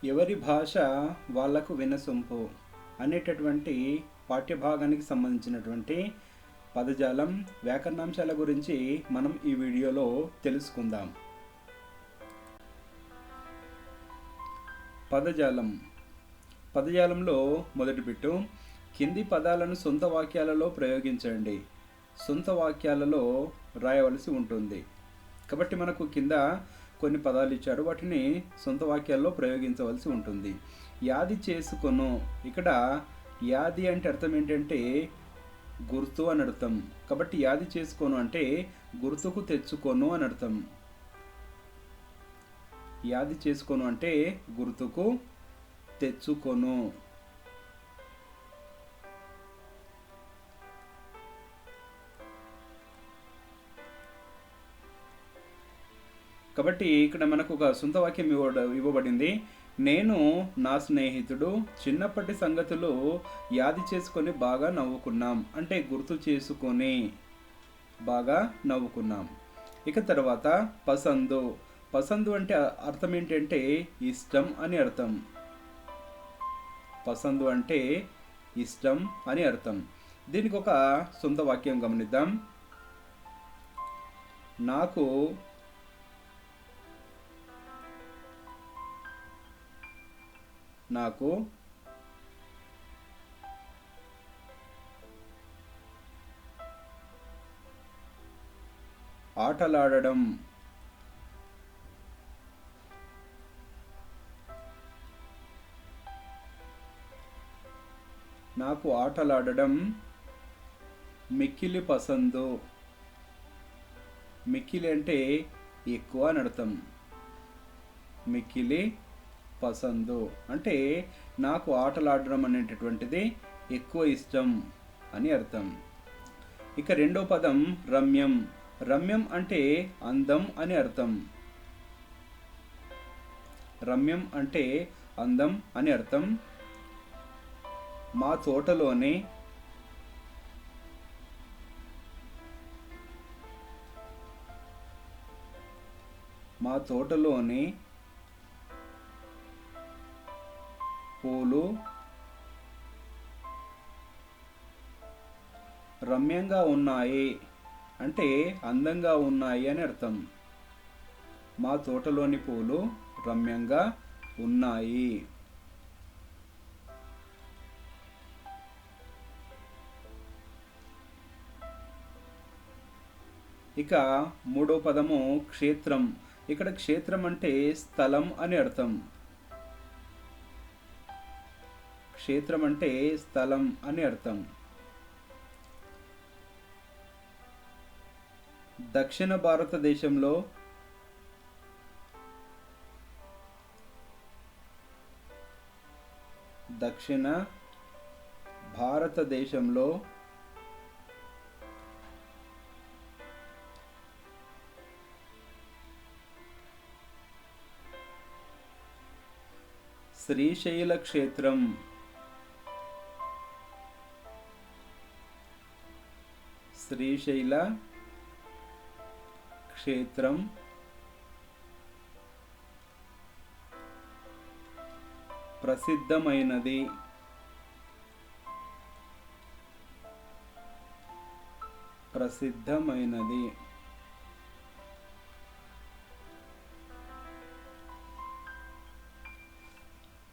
ఎవరి భాష వాళ్లకు వినసొంపు అనేటటువంటి పాఠ్యభాగానికి సంబంధించినటువంటి పదజాలం వ్యాకరణాంశాల గురించి మనం ఈ వీడియోలో తెలుసుకుందాం. పదజాలం. పదజాలంలో మొదటి బిట్టు, కింది పదాలను సొంత వాక్యాలలో ప్రయోగించండి. సొంత వాక్యాలలో రాయవలసి ఉంటుంది. కాబట్టి మనకు కింద కొన్ని పదాలు ఇచ్చారు, వాటిని సొంత వాక్యాల్లో ప్రయోగించవలసి ఉంటుంది. యాది చేసుకొను. ఇక్కడ యాది అంటే అర్థం ఏంటంటే గుర్తు అని అర్థం. కాబట్టి యాది చేసుకోను అంటే గుర్తుకు తెచ్చుకోను అని అర్థం. యాది చేసుకోను అంటే గుర్తుకు తెచ్చుకొను. కాబట్టి ఇక్కడ మనకు ఒక సొంత వాక్యం ఇవ్వబడింది. నేను నా స్నేహితుడు చిన్నప్పటి సంగతులు యాది చేసుకొని బాగా నవ్వుకున్నాం. అంటే గుర్తు చేసుకొని బాగా నవ్వుకున్నాం. ఇక తర్వాత పసందు. పసందు అంటే అర్థం ఏంటంటే ఇష్టం అని అర్థం. పసందు అంటే ఇష్టం అని అర్థం. దీనికి ఒక సొంత వాక్యం గమనిద్దాం. నాకు ఆటలాడడం మిక్కిలి పసందు. మిక్కిలి అంటే ఎక్కువ అని అర్థం. మిక్కిలి పసందు అంటే నాకు ఆటలాడడం అనేటటువంటిది ఎక్కువ ఇష్టం అని అర్థం. ఇక రెండో పదం రమ్యం. రమ్యం అంటే అందం అని అర్థం. రమ్యం అంటే అందం అని అర్థం. మా తోటలోని పూలు రమ్యంగా ఉన్నాయి అంటే అందంగా ఉన్నాయి అని అర్థం. మా తోటలోని పూలు రమ్యంగా ఉన్నాయి. ఇక మూడో పదము క్షేత్రం. ఇక్కడ క్షేత్రం అంటే స్థలం అని అర్థం. క్షేత్రం అంటే స్థలం అని అర్థం. దక్షిణ భారతదేశంలో శ్రీశైల క్షేత్రం. శ్రీశైల క్షేత్రం ప్రసిద్ధమైనది.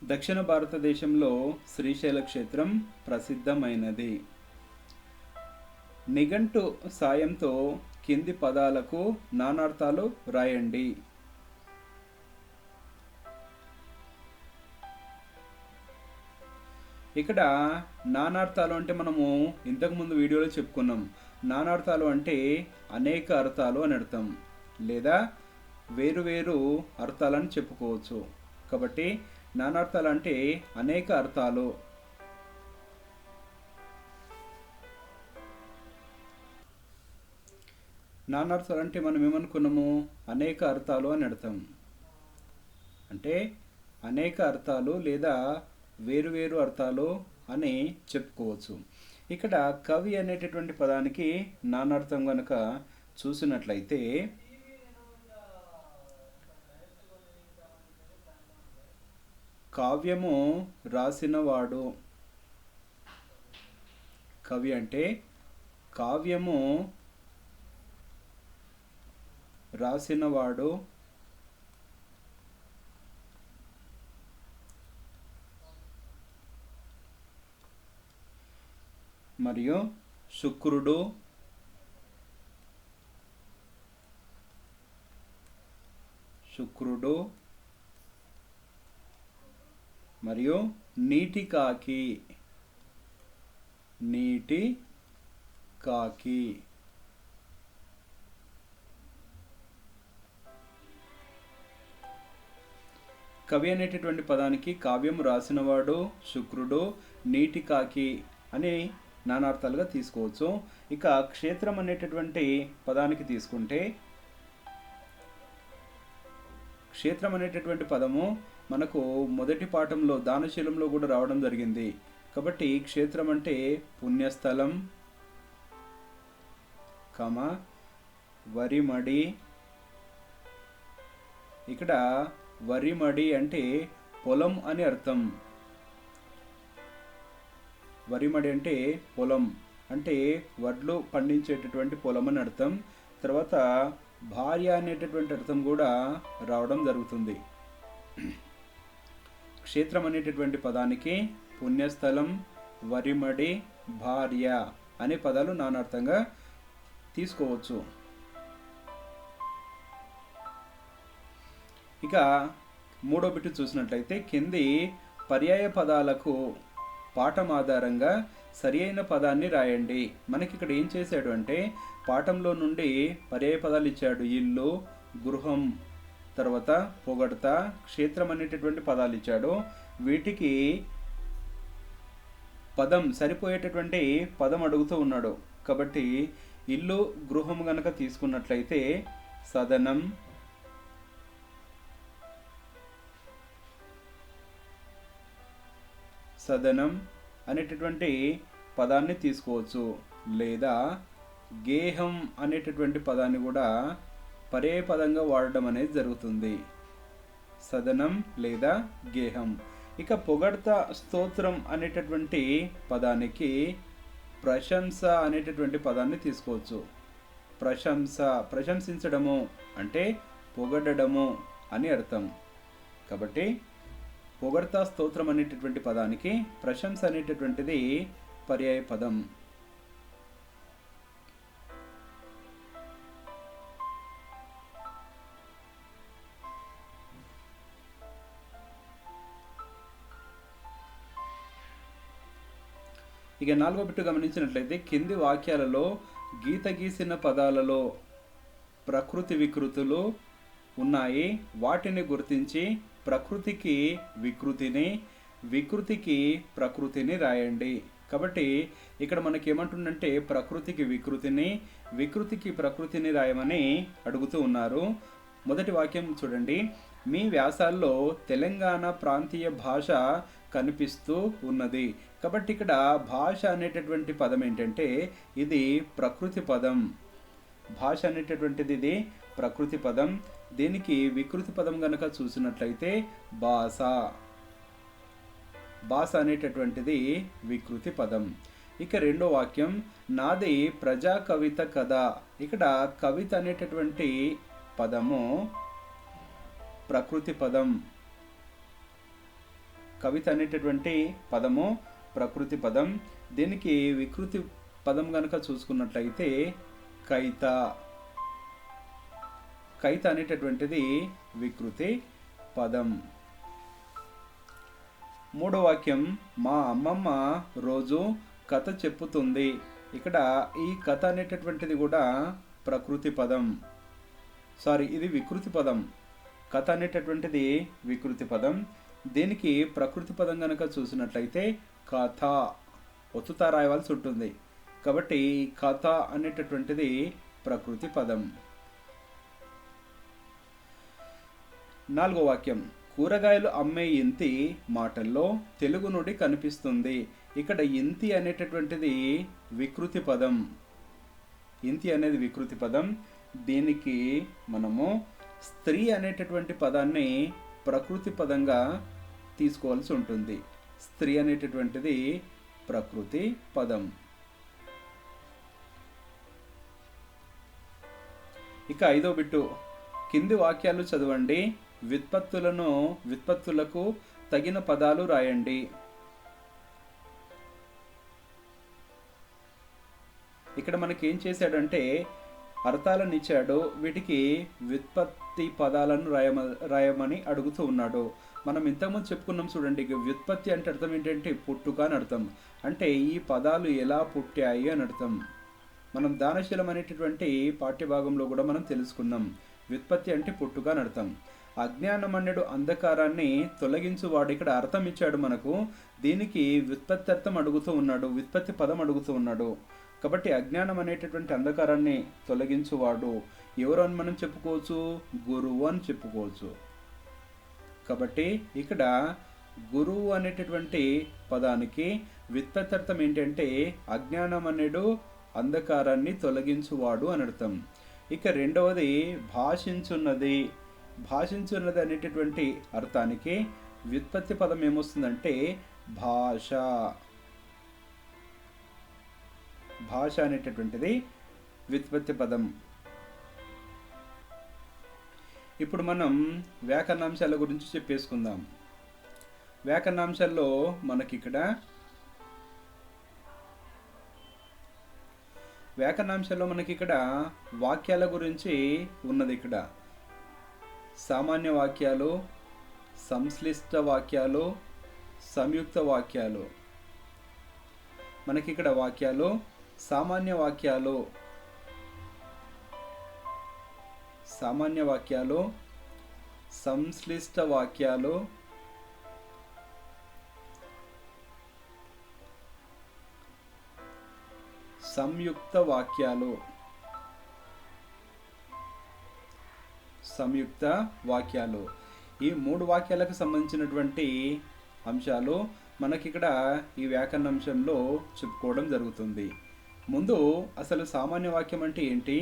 దక్షిణ భారతదేశంలో శ్రీశైల క్షేత్రం ప్రసిద్ధమైనది. నిఘంటు సాయంతో కింది పదాలకు నానార్థాలు రాయండి. ఇక్కడ నానార్థాలు అంటే మనము ఇంతకుముందు వీడియోలో చెప్పుకున్నాం. నానార్థాలు అంటే అనేక అర్థాలు అని అర్థం, లేదా వేరువేరు అర్థాలని చెప్పుకోవచ్చు. కాబట్టి నానార్థాలు అంటే అనేక అర్థాలు. నానార్థాలు అంటే మనం ఏమనుకున్నాము, అనేక అర్థాలు అని అర్థం. అంటే అనేక అర్థాలు లేదా వేరువేరు అర్థాలు అని చెప్పుకోవచ్చు. ఇక్కడ కవి అనేటటువంటి పదానికి నానార్థం కనుక చూసినట్లయితే కావ్యము రాసినవాడు. కవి అంటే కావ్యము రాసినవాడు. మరియు శుక్రుడు, మరియు నీటి కాకి. కవి అనేటటువంటి పదానికి కావ్యం రాసినవాడు, శుక్రుడు, నీటి కాకి అని నానార్థాలుగా తీసుకోవచ్చు. ఇక క్షేత్రం అనేటటువంటి పదానికి తీసుకుంటే, క్షేత్రం అనేటటువంటి పదము మనకు మొదటి పాఠంలో దానశీలంలో కూడా రావడం జరిగింది. కాబట్టి క్షేత్రం అంటే పుణ్యస్థలం, వరిమడి. ఇక్కడ వరిమడి అంటే పొలం అని అర్థం. వరిమడి అంటే పొలం, అంటే వడ్లు పండించేటటువంటి పొలం అని అర్థం. తర్వాత భార్య అనేటటువంటి అర్థం కూడా రావడం జరుగుతుంది. క్షేత్రం అనేటటువంటి పదానికి పుణ్యస్థలం, వరిమడి, భార్య అనే పదాలు నానార్థంగా తీసుకోవచ్చు. ఇక మూడో బిట్టు చూసినట్లయితే, కింది పర్యాయ పదాలకు పాఠం ఆధారంగా సరి అయిన పదాన్ని రాయండి. మనకి ఇక్కడ ఏం చేశాడు అంటే, పాఠంలో నుండి పర్యాయ పదాలు ఇచ్చాడు. ఇల్లు, గృహం, తర్వాత పొగడ్త, క్షేత్రం అనేటటువంటి పదాలు ఇచ్చాడు. వీటికి పదం సరిపోయేటటువంటి పదం అడుగుతూ ఉన్నాడు. కాబట్టి ఇల్లు, గృహం గనక తీసుకున్నట్లయితే సదనం, అనేటటువంటి పదాన్ని తీసుకోవచ్చు. లేదా గేహం అనేటటువంటి పదాన్ని కూడా పర్యాయ పదంగా వాడడం అనేది జరుగుతుంది. సదనం లేదా గేహం. ఇక పొగడ్త, స్తోత్రం అనేటటువంటి పదానికి ప్రశంస అనేటటువంటి పదాన్ని తీసుకోవచ్చు. ప్రశంసించడము అంటే పొగడము అని అర్థం. కాబట్టి పొగడ్త, స్తోత్రం అనేటటువంటి పదానికి ప్రశంస అనేటటువంటిది పర్యాయ పదం. ఇక నాలుగో బిట్టు గమనించినట్లయితే, కింది వాక్యాలలో గీత గీసిన పదాలలో ప్రకృతి వికృతులు ఉన్నాయి. వాటిని గుర్తించి ప్రకృతికి వికృతిని, వికృతికి ప్రకృతిని రాయండి. కాబట్టి ఇక్కడ మనకి ఏమంటుందంటే, ప్రకృతికి వికృతిని, వికృతికి ప్రకృతిని రాయమని అడుగుతూ ఉన్నారు. మొదటి వాక్యం చూడండి. మీ వ్యాసాల్లో తెలంగాణ ప్రాంతీయ భాష కనిపిస్తూ ఉన్నది. కాబట్టి ఇక్కడ భాష అనేటటువంటి పదం ఏంటంటే, ఇది ప్రకృతి పదం. భాష అనేటటువంటిది ఇది ప్రకృతి పదం. దీనికి వికృతి పదం గనక చూసినట్లయితే భాష. భాష అనేటటువంటిది వికృతి పదం. ఇక రెండో వాక్యం, నాది ప్రజా కవిత కదా. ఇక్కడ కవిత అనేటటువంటి పదము ప్రకృతి పదం. కవిత అనేటటువంటి పదము ప్రకృతి పదం. దీనికి వికృతి పదం గనక చూసుకున్నట్లయితే కైత. కైత అనేటటువంటిది వికృతి పదం. మూడో వాక్యం, మా అమ్మమ్మ రోజు కథ చెప్పుతుంది. ఇక్కడ ఈ కథ అనేటటువంటిది కూడా ప్రకృతి పదం. ఇది వికృతి పదం. కథ అనేటటువంటిది వికృతి పదం. దీనికి ప్రకృతి పదం కనుక చూసినట్లయితే కథ, ఒత్తుతా రాయవలసి ఉంటుంది. కాబట్టి కథ అనేటటువంటిది ప్రకృతి పదం. నాలుగో వాక్యం, కూరగాయలు అమ్మే ఇంతి మాటల్లో తెలుగు నుడి కనిపిస్తుంది. ఇక్కడ ఇంతి అనేటటువంటిది వికృతి పదం. ఇంతి అనేది వికృతి పదం. దీనికి మనము స్త్రీ అనేటటువంటి పదాన్ని ప్రకృతి పదంగా తీసుకోవాల్సి ఉంటుంది. స్త్రీ అనేటటువంటిది ప్రకృతి పదం. ఇక 5వ బిట్టు, కింది వాక్యాలు చదవండి, వ్యుత్పత్తులకు తగిన పదాలు రాయండి. ఇక్కడ మనకి ఏం చేశాడంటే అర్థాలను ఇచ్చాడు, వీటికి వ్యుత్పత్తి పదాలను రాయమని అడుగుతూ ఉన్నాడు. మనం ఇంతకుముందు చెప్పుకున్నాం చూడండి, వ్యుత్పత్తి అంటే అర్థం ఏంటంటే పుట్టుక అని అర్థం. అంటే ఈ పదాలు ఎలా పుట్టాయి అని అర్థం. మనం దానశీలం అనేటటువంటి పాఠ్యభాగంలో కూడా మనం తెలుసుకున్నాం. వ్యుత్పత్తి అంటే పుట్టుక అని అర్థం. అజ్ఞానమన్యుడు అంధకారాన్ని తొలగించువాడు, ఇక్కడ అర్థం ఇచ్చాడు మనకు. దీనికి వ్యుత్పత్తి అర్థం అడుగుతూ ఉన్నాడు, వ్యుత్పత్తి పదం అడుగుతూ ఉన్నాడు. కాబట్టి అజ్ఞానం అనేటటువంటి అంధకారాన్ని తొలగించువాడు ఎవరు అని మనం చెప్పుకోవచ్చు? గురువు అని చెప్పుకోవచ్చు. కాబట్టి ఇక్కడ గురువు అనేటటువంటి పదానికి వ్యుత్పత్తి అర్థం ఏంటంటే అజ్ఞానం అనేడు అంధకారాన్ని తొలగించువాడు అని అర్థం. ఇక రెండవది భాషించున్నది. భాషించున్నది అనేటటువంటి అర్థానికి వ్యుత్పత్తి పదం ఏమొస్తుందంటే భాష. భాష అనేటటువంటిది వ్యుత్పత్తి పదం. ఇప్పుడు మనం వ్యాకరణాంశాల గురించి చెప్పేసుకుందాం. వ్యాకరణాంశాల్లో మనకి ఇక్కడ వాక్యాల గురించి ఉన్నది. ఇక్కడ సామాన్య వాక్యాలు, సంశ్లిష్ట వాక్యాలు, సంయుక్త వాక్యాలు. మనకి ఇక్కడ వాక్యాలు సామాన్య వాక్యాలు, సంశ్లిష్ట వాక్యాలు, సంయుక్త వాక్యాలు. ఈ 3 వాక్యాలకు సంబంధించినటువంటి అంశాలు మనకిక్కడ ఈ వ్యాకరణ అంశంలో చెప్పుకోవడం జరుగుతుంది. ముందు అసలు సామాన్య వాక్యం అంటే ఏంటి,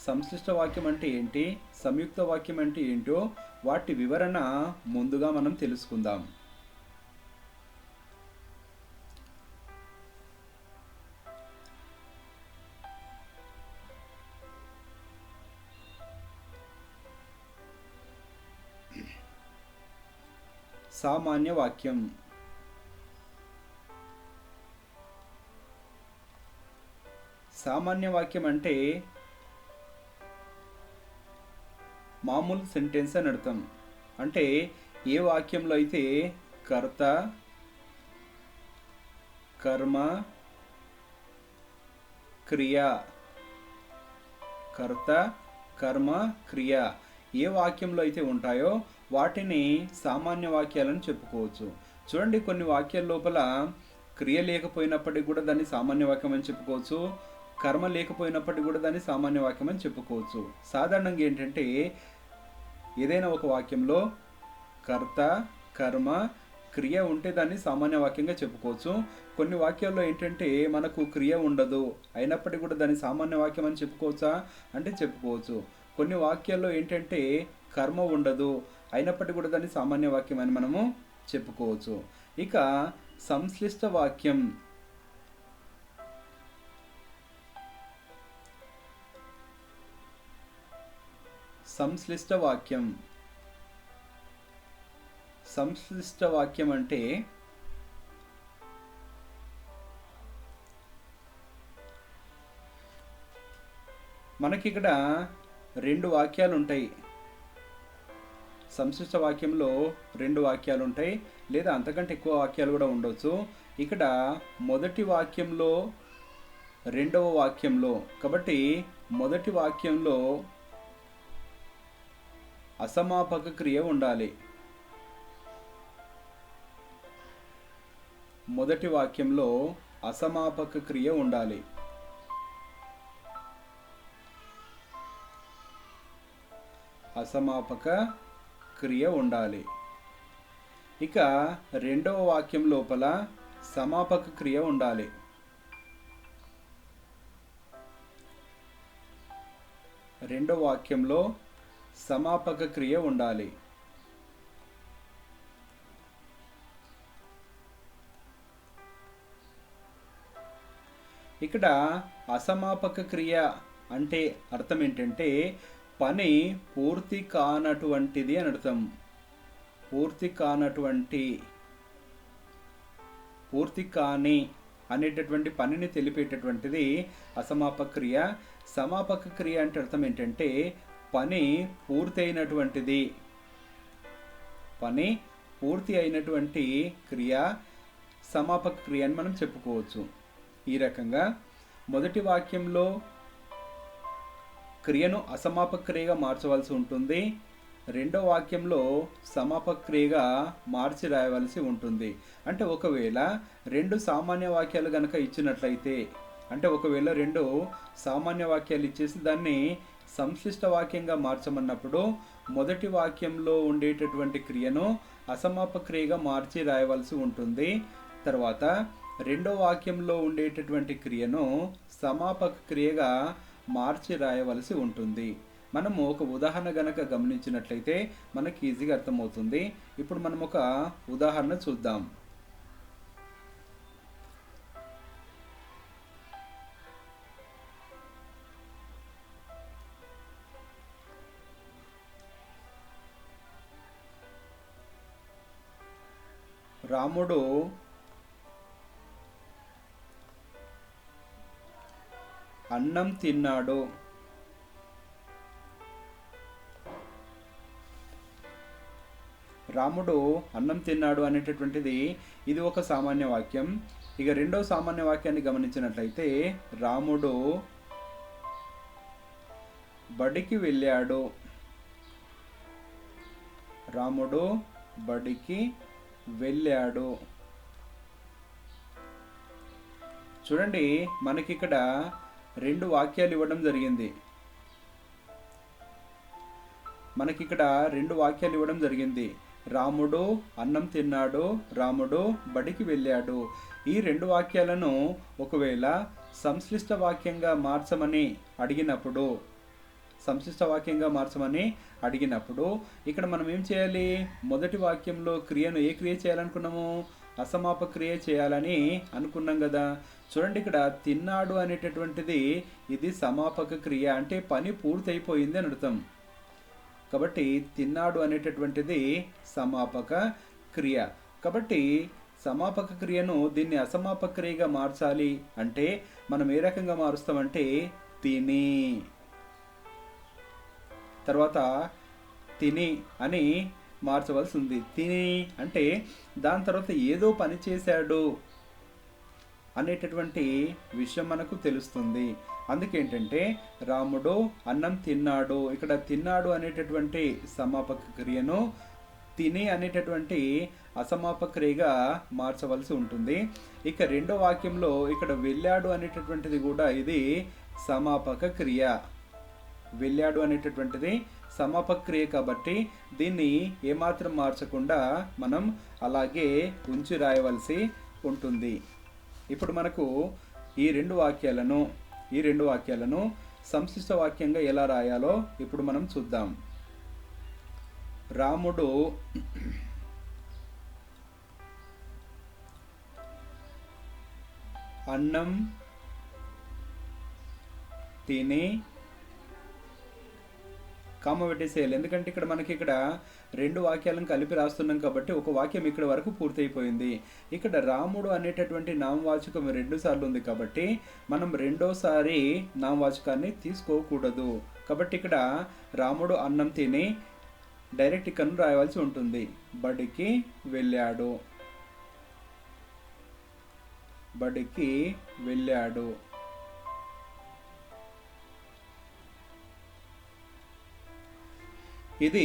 సంశ్లిష్ట వాక్యం అంటే ఏంటి, సంయుక్త వాక్యం అంటే ఏంటో వాటి వివరణ ముందుగా మనం తెలుసుకుందాం. సామాన్య వాక్యం. సామాన్య వాక్యం అంటే మామూలు సెంటెన్స్ అని అర్థం. అంటే ఏ వాక్యంలో అయితే కర్త, కర్మ, క్రియ, ఏ వాక్యంలో అయితే ఉంటాయో వాటిని సామాన్య వాక్యాలను చెప్పుకోవచ్చు. చూడండి, కొన్ని వాక్యాల లోపల క్రియ లేకపోయినప్పటికీ కూడా దాన్ని సామాన్య వాక్యం అని చెప్పుకోవచ్చు, కర్మ లేకపోయినప్పటికీ కూడా దాన్ని సామాన్య వాక్యం అని చెప్పుకోవచ్చు. సాధారణంగా ఏంటంటే ఏదైనా ఒక వాక్యంలో కర్త, కర్మ, క్రియ ఉంటే దాన్ని సామాన్య వాక్యంగా చెప్పుకోవచ్చు. కొన్ని వాక్యాల్లో ఏంటంటే మనకు క్రియ ఉండదు, అయినప్పటికీ కూడా దాన్ని సామాన్య వాక్యం అని చెప్పుకోవచ్చా అంటే చెప్పుకోవచ్చు. కొన్ని వాక్యాల్లో ఏంటంటే కర్మ ఉండదు, అయినప్పటికీ కూడా దాన్ని సామాన్య వాక్యం అని మనము చెప్పుకోవచ్చు. ఇక సంశ్లిష్ట వాక్యం. సంశ్లిష్ట వాక్యం అంటే మనకి ఇక్కడ 2 వాక్యాలు ఉంటాయి. సంశ్లిష్ట వాక్యంలో 2 వాక్యాలు ఉంటాయి, లేదా అంతకంటే ఎక్కువ వాక్యాలు కూడా ఉండొచ్చు. ఇక్కడ మొదటి వాక్యంలో, రెండవ వాక్యంలో, కాబట్టి మొదటి వాక్యంలో అసమాపక క్రియ ఉండాలి. మొదటి వాక్యంలో అసమాపక క్రియ ఉండాలి. అసమాపక క్రియ ఉండాలి. ఇక రెండవ వాక్యం లోపల సమాపక క్రియ ఉండాలి. రెండవ వాక్యంలో సమాపక క్రియ ఉండాలి. ఇక్కడ అసమాపక క్రియ అంటే అర్థం ఏంటంటే పని పూర్తి కానటువంటిది అని అర్థం. పూర్తి కానటువంటి, పూర్తి కాని అనేటటువంటి పనిని తెలిపేటటువంటిది అసమాపక క్రియ. సమాపక క్రియ అంటే అర్థం ఏంటంటే పని పూర్తి అయినటువంటిది, పని పూర్తి అయినటువంటి క్రియ సమాపక క్రియ అని మనం చెప్పుకోవచ్చు. ఈ రకంగా మొదటి వాక్యంలో క్రియను అసమాపక క్రియగా మార్చవలసి ఉంటుంది. రెండో వాక్యంలో సమాపక క్రియగా మార్చి రాయవలసి ఉంటుంది. అంటే ఒకవేళ రెండు సామాన్య వాక్యాలు కనుక ఇచ్చినట్లయితే, అంటే ఒకవేళ రెండు సామాన్య వాక్యాలు ఇచ్చేసి దాన్ని సంశ్లిష్ట వాక్యంగా మార్చమన్నప్పుడు మొదటి వాక్యంలో ఉండేటటువంటి క్రియను అసమాపక క్రియగా మార్చి రాయవలసి ఉంటుంది. తర్వాత రెండో వాక్యంలో ఉండేటటువంటి క్రియను సమాపక క్రియగా మార్చి రాయవలసి ఉంటుంది. మనము ఒక ఉదాహరణ గనక గమనించినట్లయితే మనకి ఈజీగా అర్థమవుతుంది. ఇప్పుడు మనం ఒక ఉదాహరణ చూద్దాం. రాముడు అన్నం తిన్నాడు. రాముడు అన్నం తిన్నాడు అనేటటువంటిది ఇది ఒక సామాన్య వాక్యం. ఇక రెండో సామాన్య వాక్యాన్ని గమనించినట్లయితే రాముడు బడికి వెళ్ళాడు. రాముడు బడికి వెళ్ళాడు. చూడండి, మనకి ఇక్కడ రెండు వాక్యాలు ఇవ్వడం జరిగింది. రాముడు అన్నం తిన్నాడు, రాముడు బడికి వెళ్ళాడు. ఈ రెండు వాక్యాలను ఒకవేళ సంశ్లిష్ట వాక్యంగా మార్చమని అడిగినప్పుడు ఇక్కడ మనం ఏం చేయాలి? మొదటి వాక్యంలో క్రియను ఏ క్రియ చేయాలనుకున్నాము? అసమాపక క్రియ చేయాలని అనుకున్నాం కదా. చూడండి, ఇక్కడ తిన్నాడు అనేటటువంటిది ఇది సమాపక క్రియ, అంటే పని పూర్తయిపోయింది అని అర్థం. కాబట్టి తిన్నాడు అనేటటువంటిది సమాపక క్రియ. కాబట్టి సమాపక క్రియను దీన్ని అసమాపక క్రియగా మార్చాలి అంటే మనం ఏ రకంగా మారుస్తామంటే తిని, తర్వాత తిని అని మార్చవలసి ఉంది. తిని అంటే దాని తర్వాత ఏదో పని చేశాడు అనేటటువంటి విషయం మనకు తెలుస్తుంది. అందుకేంటంటే రాముడు అన్నం తిన్నాడు, ఇక్కడ తిన్నాడు అనేటటువంటి సమాపక క్రియను తిని అనేటటువంటి అసమాపక క్రియగా మార్చవలసి ఉంటుంది. ఇక రెండో వాక్యంలో ఇక్కడ వెళ్ళాడు అనేటటువంటిది కూడా ఇది సమాపక క్రియ. వెళ్ళాడు అనేటటువంటిది సమాపక క్రియ కాబట్టి దీన్ని ఏమాత్రం మార్చకుండా మనం అలాగే ఉంచి రాయవలసి ఉంటుంది. ఇప్పుడు మనకు ఈ రెండు వాక్యాలను సంశ్లిష్ట వాక్యంగా ఎలా రాయాలో ఇప్పుడు మనం చూద్దాం. రాముడు అన్నం తిని కామ పెట్టేసేయాలి. ఎందుకంటే ఇక్కడ మనకి రెండు వాక్యాలను కలిపి రాస్తున్నాం కాబట్టి ఒక వాక్యం ఇక్కడ వరకు పూర్తయిపోయింది. ఇక్కడ రాముడు అనేటటువంటి నామవాచకం 2 సార్లు ఉంది కాబట్టి మనం రెండోసారి నామవాచకాన్ని తీసుకోకూడదు. కాబట్టి ఇక్కడ రాముడు అన్నం తిని డైరెక్ట్ ఇక్కడను రాయవలసి ఉంటుంది. బడికి వెళ్ళాడు, బడికి వెళ్ళాడు. ఇది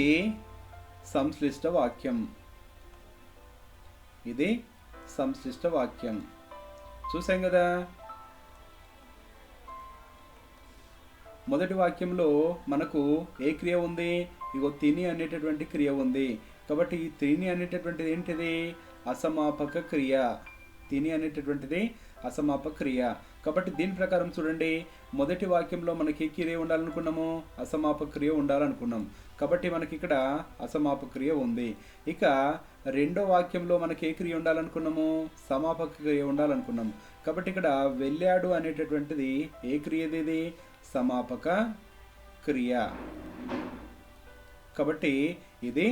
సంశ్లిష్ట వాక్యం. చూసాం కదా. మొదటి వాక్యంలో మనకు ఏ క్రియ ఉంది? ఇగో తిని అనేటటువంటి క్రియ ఉంది. కాబట్టి ఈ తిని అనేటటువంటిది ఏంటిది? అసమాపక క్రియ. తిని అనేటటువంటిది అసమాపక క్రియ. కాబట్టి దీని ప్రకారం చూడండి, మొదటి వాక్యంలో మనకి ఏ క్రియ ఉండాలనుకున్నాము? అసమాపక క్రియ ఉండాలనుకున్నాం. కాబట్టి మనకి ఇక్కడ అసమాపక క్రియ ఉంది. ఇక రెండో వాక్యంలో మనకి ఏ క్రియ ఉండాలనుకున్నాము? సమాపక క్రియ ఉండాలనుకున్నాము. కాబట్టి ఇక్కడ వెళ్ళాడు అనేటటువంటిది ఏ క్రియది? ఇది సమాపక క్రియ. కాబట్టి ఇది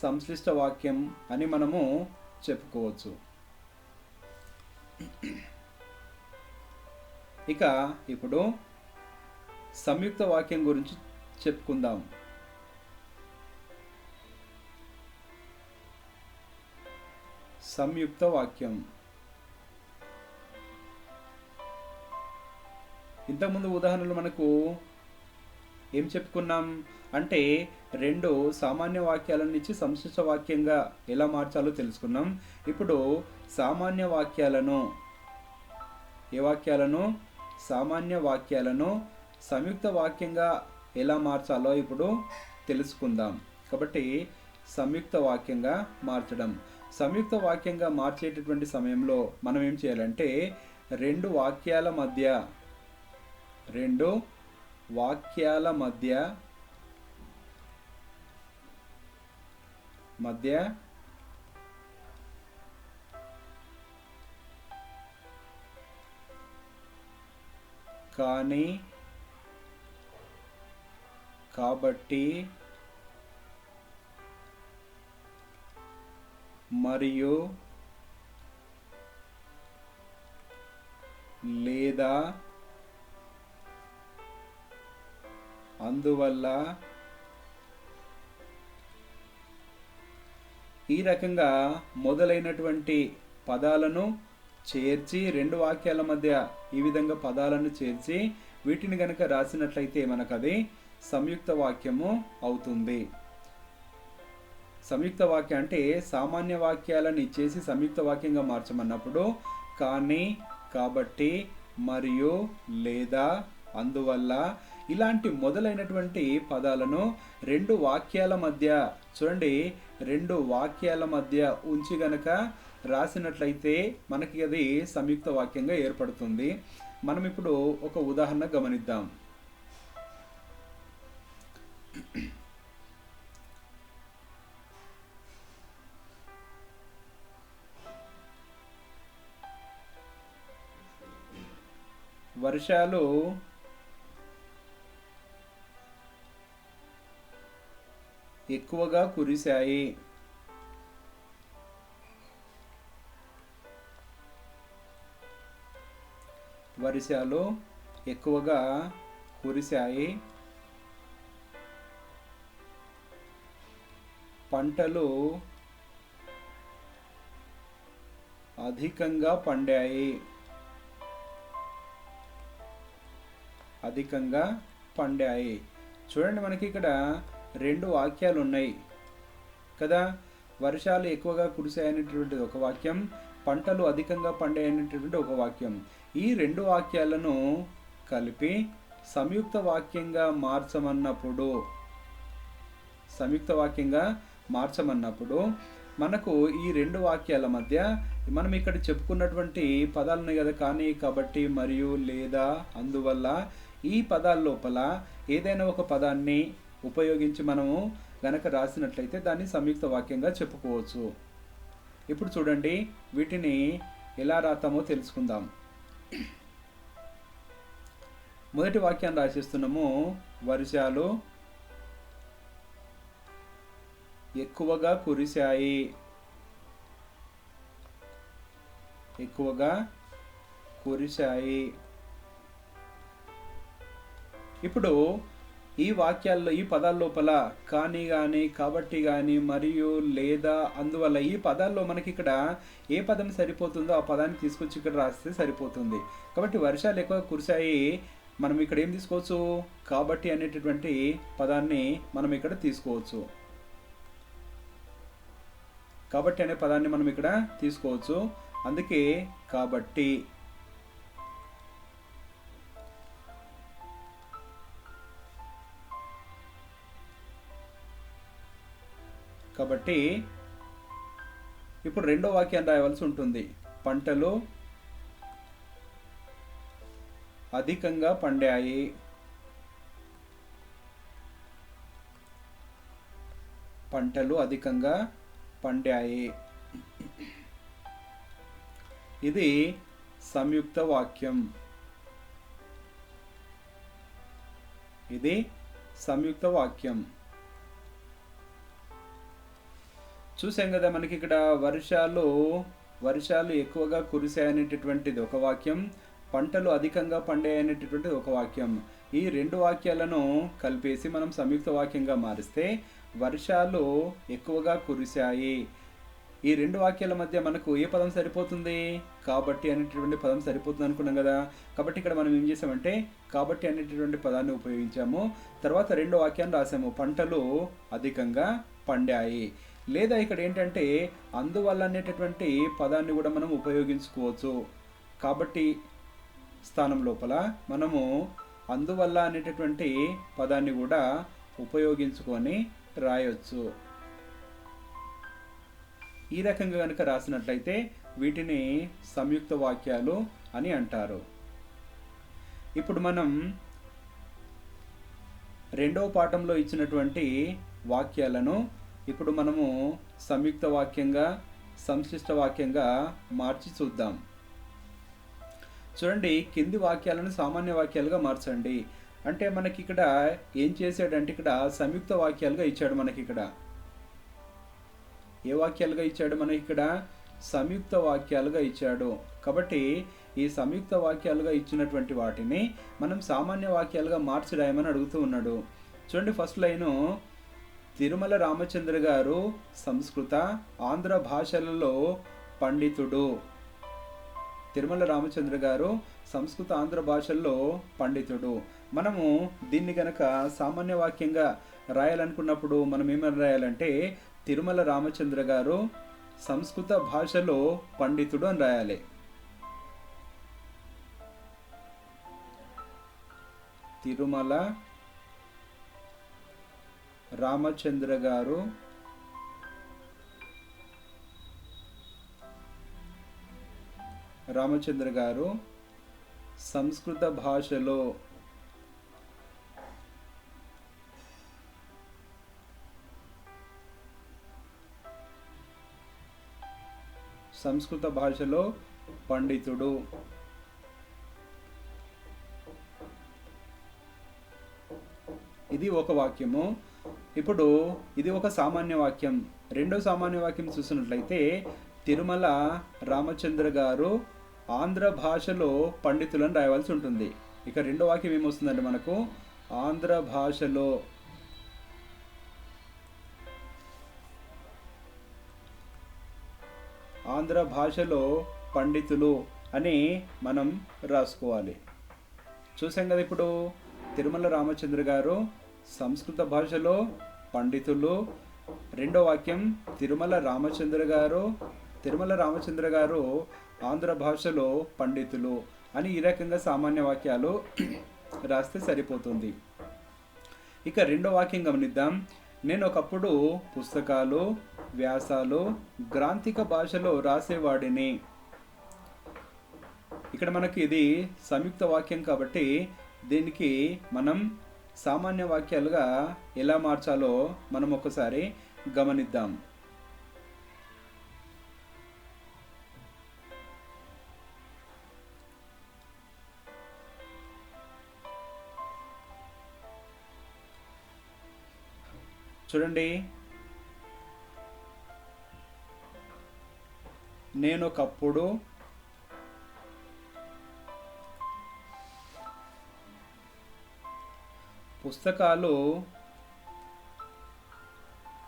సంశ్లిష్ట వాక్యం అని మనము చెప్పుకోవచ్చు. ఇక ఇప్పుడు సంయుక్త వాక్యం గురించి చెప్పుకుందాం. సంయుక్త వాక్యం ఇంతకుముందు ఉదాహరణలు మనకు ఏం చెప్పుకున్నాం అంటే రెండు సామాన్య వాక్యాలను ఇచ్చి సంశ్లిష్ట వాక్యంగా ఎలా మార్చాలో తెలుసుకున్నాం. ఇప్పుడు సామాన్య వాక్యాలను ఏ వాక్యాలను? సామాన్య వాక్యాలను సంయుక్త వాక్యంగా ఎలా మార్చాలో ఇప్పుడు తెలుసుకుందాం. కాబట్టి సంయుక్త వాక్యంగా మార్చడం. సంయుక్త వాక్యంగా మార్చేటటువంటి సమయంలో మనం ఏం చేయాలంటే రెండు వాక్యాల మధ్య కానీ, కాబట్టి, మరియు, లేదా, అందువల్ల ఈ రకంగా మొదలైనటువంటి పదాలను చేర్చి రెండు వాక్యాల మధ్య ఈ విధంగా పదాలను చేర్చి వీటిని గనక రాసినట్లయితే మనకు అది సంయుక్త వాక్యము అవుతుంది. సంయుక్త వాక్యం అంటే సామాన్య వాక్యాలను ఇచ్చేసి సంయుక్త వాక్యంగా మార్చమన్నప్పుడు కానీ, కాబట్టి, మరియు, లేదా, అందువల్ల ఇలాంటి మొదలైనటువంటి పదాలను రెండు వాక్యాల మధ్య చూడండి రెండు వాక్యాల మధ్య ఉంచి గనక రాసినట్లయితే మనకి అది సంయుక్త వాక్యంగా ఏర్పడుతుంది. మనం ఇప్పుడు ఒక ఉదాహరణ గమనిద్దాం. వర్షాలు ఎక్కువగా కురిశాయి. వర్షాలు ఎక్కువగా కురిశాయి. పంటలు అధికంగా పండాయి. చూడండి మనకి ఇక్కడ రెండు వాక్యాలు ఉన్నాయి కదా. వర్షాలు ఎక్కువగా కురిశాయనేటువంటిది ఒక వాక్యం, పంటలు అధికంగా పండాయనేటువంటి ఒక వాక్యం. ఈ రెండు వాక్యాలను కలిపి సంయుక్త వాక్యంగా మార్చమన్నప్పుడు మనకు ఈ రెండు వాక్యాల మధ్య మనం ఇక్కడ చెప్పుకున్నటువంటి పదాలు ఉన్నాయి కదా, కానీ, కాబట్టి, మరియు, లేదా, అందువల్ల ఈ పదాల లోపల ఏదైనా ఒక పదాన్ని ఉపయోగించి మనము గనక రాసినట్లయితే దాన్ని సంయుక్త వాక్యంగా చెప్పుకోవచ్చు. ఇప్పుడు చూడండి వీటిని ఎలా రాతామో తెలుసుకుందాం. మొదటి వాక్యాన్ని రాసేస్తున్నాము. వర్షాలు ఎక్కువగా కురిశాయి. ఇప్పుడు ఈ వాక్యాల్లో ఈ పదాల లోపల కానీ గాని, కాబట్టి గాని, మరియు, లేదా, అందువల్ల ఈ పదాల్లో మనకి ఇక్కడ ఏ పదం సరిపోతుందో ఆ పదాన్ని తీసుకొచ్చి ఇక్కడ రాస్తే సరిపోతుంది. కాబట్టి వర్షాలు ఎక్కువ కురిశాయి మనం ఇక్కడ ఏం తీసుకోవచ్చు? కాబట్టి అనేటటువంటి పదాన్ని మనం ఇక్కడ తీసుకోవచ్చు. కాబట్టి అనే పదాన్ని మనం ఇక్కడ తీసుకోవచ్చు. అందుకే కాబట్టి. కాబట్టి ఇప్పుడు రెండో వాక్యాన్ని రాయవలసి ఉంటుంది. పంటలు అధికంగా పండాయి. పంటలు అధికంగా పండాయి. ఇది సంయుక్త వాక్యం. ఇది సంయుక్త వాక్యం. చూసాం కదా, మనకి ఇక్కడ వర్షాలు ఎక్కువగా కురిశాయనేటటువంటిది ఒక వాక్యం, పంటలు అధికంగా పండాయనేటటువంటిది ఒక వాక్యం. ఈ రెండు వాక్యాలను కలిపేసి మనం సంయుక్త వాక్యంగా మారిస్తే వర్షాలు ఎక్కువగా కురిశాయి. ఈ రెండు వాక్యాల మధ్య మనకు ఏ పదం సరిపోతుంది? కాబట్టి అనేటటువంటి పదం సరిపోతుంది అనుకున్నాం కదా. కాబట్టి ఇక్కడ మనం ఏం చేసామంటే కాబట్టి అనేటటువంటి పదాన్ని ఉపయోగించాము. తర్వాత రెండో వాక్యాన్ని రాసాము, పంటలు అధికంగా పండాయి. లేదా ఇక్కడ ఏంటంటే అందువల్ల అనేటటువంటి పదాన్ని కూడా మనం ఉపయోగించుకోవచ్చు. కాబట్టి స్థానం లోపల మనము అందువల్ల అనేటటువంటి పదాన్ని కూడా ఉపయోగించుకొని రాయొచ్చు. ఈ రకంగా కనుక రాసినట్లయితే వీటిని సంయుక్త వాక్యాలు అని అంటారు. ఇప్పుడు మనం రెండవ పాఠంలో ఇచ్చినటువంటి వాక్యాలను ఇప్పుడు మనము సంయుక్త వాక్యంగా, సంశ్లిష్ట వాక్యంగా మార్చి చూద్దాం. చూడండి, కింది వాక్యాలను సామాన్య వాక్యాలుగా మార్చండి. అంటే మనకి ఇక్కడ ఏం చేశాడంటే ఇక్కడ సంయుక్త వాక్యాలుగా ఇచ్చాడు. మనకి ఇక్కడ ఏ వాక్యాలుగా ఇచ్చాడు? మనకి ఇక్కడ సంయుక్త వాక్యాలుగా ఇచ్చాడు. కాబట్టి ఈ సంయుక్త వాక్యాలుగా ఇచ్చినటువంటి వాటిని మనం సామాన్య వాక్యాలుగా మార్చి రాయమని అడుగుతూ ఉన్నాడు. చూడండి, ఫస్ట్ లైను, తిరుమల రామచంద్ర గారు సంస్కృత, ఆంధ్ర భాషలలో పండితుడు. తిరుమల రామచంద్ర గారు సంస్కృత, ఆంధ్ర భాషల్లో పండితుడు. మనము దీన్ని గనక సామాన్య వాక్యంగా రాయాలనుకున్నప్పుడు మనం ఏమని రాయాలంటే తిరుమల రామచంద్ర గారు సంస్కృత భాషలో పండితుడు అని రాయాలి. తిరుమల రామచంద్ర గారు సంస్కృత భాషలో పండితుడు. ఇది ఒక వాక్యము. ఇప్పుడు ఇది ఒక సామాన్య వాక్యం. రెండో సామాన్య వాక్యం చూసినట్లయితే తిరుమల రామచంద్ర గారు ఆంధ్ర భాషలో పండితులను రాయవలసి ఉంటుంది. ఇక రెండో వాక్యం ఏమొస్తుందంటే మనకు ఆంధ్ర భాషలో పండితులు అని మనం రాసుకోవాలి. చూసాం కదా, ఇప్పుడు తిరుమల రామచంద్ర గారు సంస్కృత భాషలో పండితులు. రెండో వాక్యం తిరుమల రామచంద్ర గారు ఆంధ్ర భాషలో పండితులు అని ఈ రకంగా సామాన్య వాక్యాలు రాస్తే సరిపోతుంది. ఇక రెండో వాక్యం గమనిద్దాం. నేను ఒకప్పుడు పుస్తకాలు, వ్యాసాలు గ్రాంథిక భాషలో రాసేవాడిని. ఇక్కడ మనకి ఇది సంయుక్త వాక్యం కాబట్టి దీనికి మనం సామాన్య వాక్యాలుగా ఎలా మార్చాలో మనం ఒకసారి గమనిద్దాం. చూడండి, నేనొకప్పుడు పుస్తకాలు గ్రాంథిక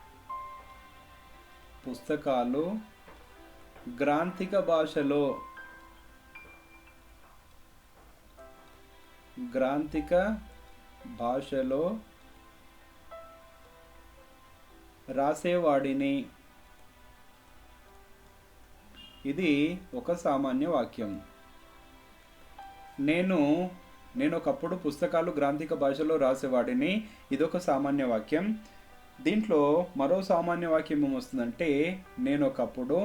భాషలో రాసేవాడిని. ఇది ఒక సామాన్య వాక్యం. నేను ఒకప్పుడు పుస్తకాలు గ్రాంథిక భాషలో రాసేవాడిని. ఇదొక సామాన్య వాక్యం. దీంట్లో మరో సామాన్య వాక్యం ఏమొస్తుందంటే నేనొకప్పుడు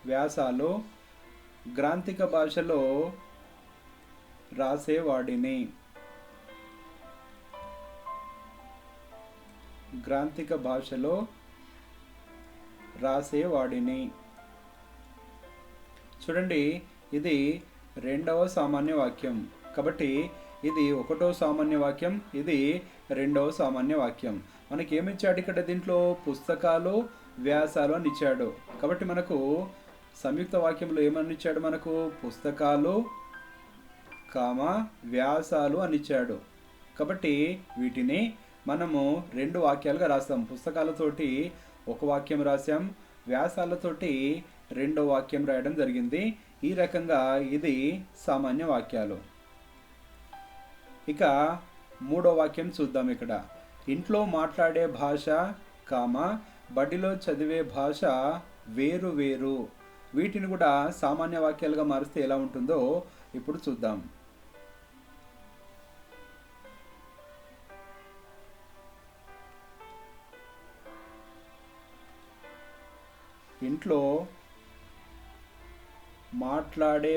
వ్యాసాలు గ్రాంథిక భాషలో రాసేవాడిని. గ్రాంథిక భాషలో రాసేవాడిని. చూడండి, ఇది రెండవ సామాన్య వాక్యం. కాబట్టి ఇది ఒకటో సామాన్య వాక్యం, ఇది రెండవ సామాన్య వాక్యం. మనకి ఏమిచ్చాడు ఇక్కడ? దీంట్లో పుస్తకాలు వ్యాసాలు అని ఇచ్చాడు. కాబట్టి మనకు సంయుక్త వాక్యంలో ఏమని ఇచ్చాడు? మనకు పుస్తకాలు వ్యాసాలు అని ఇచ్చాడు. కాబట్టి వీటిని మనము రెండు వాక్యాలుగా రాస్తాం. పుస్తకాలతోటి ఒక వాక్యం రాసాం, వ్యాసాలతోటి రెండో వాక్యం రాయడం జరిగింది. ఈ రకంగా ఇది సామాన్య వాక్యాలు. ఇక మూడో వాక్యం చూద్దాం. ఇక్కడ ఇంట్లో మాట్లాడే భాష బడిలో చదివే భాష వేరు వేరు. వీటిని కూడా సామాన్య వాక్యాలుగా మారిస్తే ఎలా ఉంటుందో ఇప్పుడు చూద్దాం. ఇంట్లో మాట్లాడే